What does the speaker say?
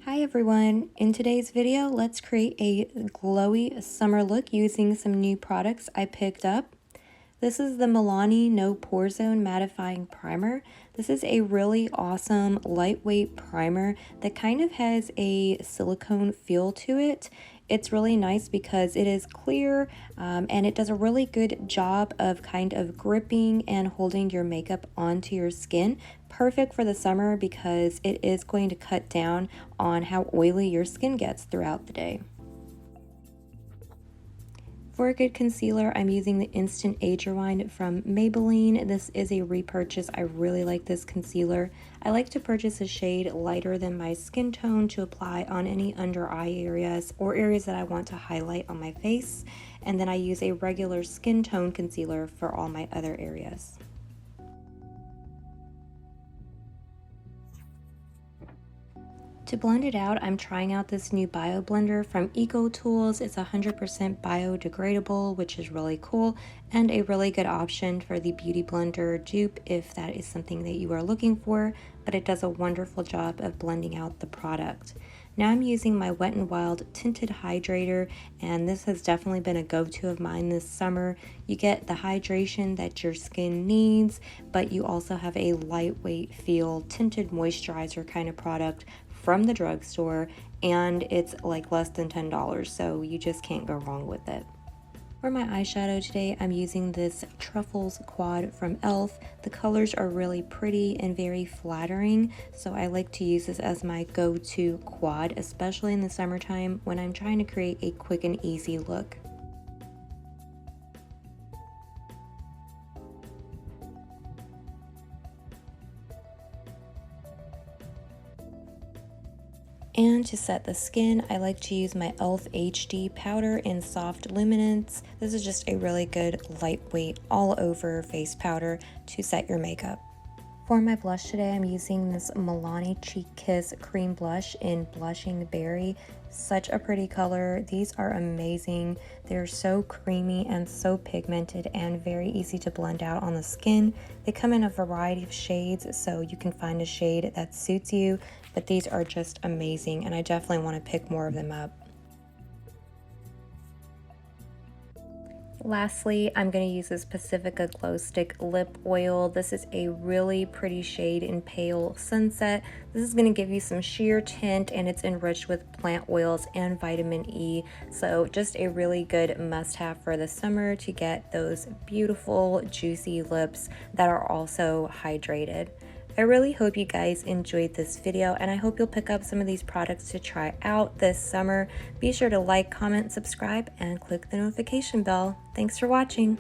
Hi everyone, in today's video let's create a glowy summer look using some new products I picked up. This is the Milani No Pore Zone Mattifying Primer. This is a really awesome lightweight primer that kind of has a silicone feel to it. It's really nice because it is clear and it does a really good job of kind of gripping and holding your makeup onto your skin. Perfect for the summer because it is going to cut down on how oily your skin gets throughout the day. For a good concealer, I'm using the Instant Age Rewind from Maybelline. This is a repurchase. I really like this concealer. I like to purchase a shade lighter than my skin tone to apply on any under eye areas or areas that I want to highlight on my face. And then I use a regular skin tone concealer for all my other areas. To blend it out, I'm trying out this new bio blender from Eco Tools. It's 100% biodegradable, which is really cool and a really good option for the beauty blender dupe if that is something that you are looking for, but it does a wonderful job of blending out the product. Now I'm using my Wet n Wild Tinted Hydrator, and this has definitely been a go-to of mine this summer. You get the hydration that your skin needs, but you also have a lightweight feel tinted moisturizer kind of product from the drugstore, and it's like less than $10, so you just can't go wrong with it. For my eyeshadow today, I'm using this Truffles Quad from e.l.f. The colors are really pretty and very flattering, so I like to use this as my go-to quad, especially in the summertime when I'm trying to create a quick and easy look. And to set the skin, I like to use my e.l.f. HD powder in Soft Luminance. This is just a really good lightweight all over face powder to set your makeup. For my blush today, I'm using this Milani Cheek Kiss Cream Blush in Blushing Berry. Such a pretty color. These are amazing. They're so creamy and so pigmented and very easy to blend out on the skin. They come in a variety of shades, so you can find a shade that suits you, but these are just amazing and I definitely want to pick more of them up. Lastly, I'm going to use this Pacifica Glow Stick Lip Oil. This is a really pretty shade in Pale Sunset. This is going to give you some sheer tint and it's enriched with plant oils and vitamin E. So just a really good must-have for the summer to get those beautiful, juicy lips that are also hydrated. I really hope you guys enjoyed this video and I hope you'll pick up some of these products to try out this summer. Be sure to like, comment, subscribe, and click the notification bell. Thanks for watching.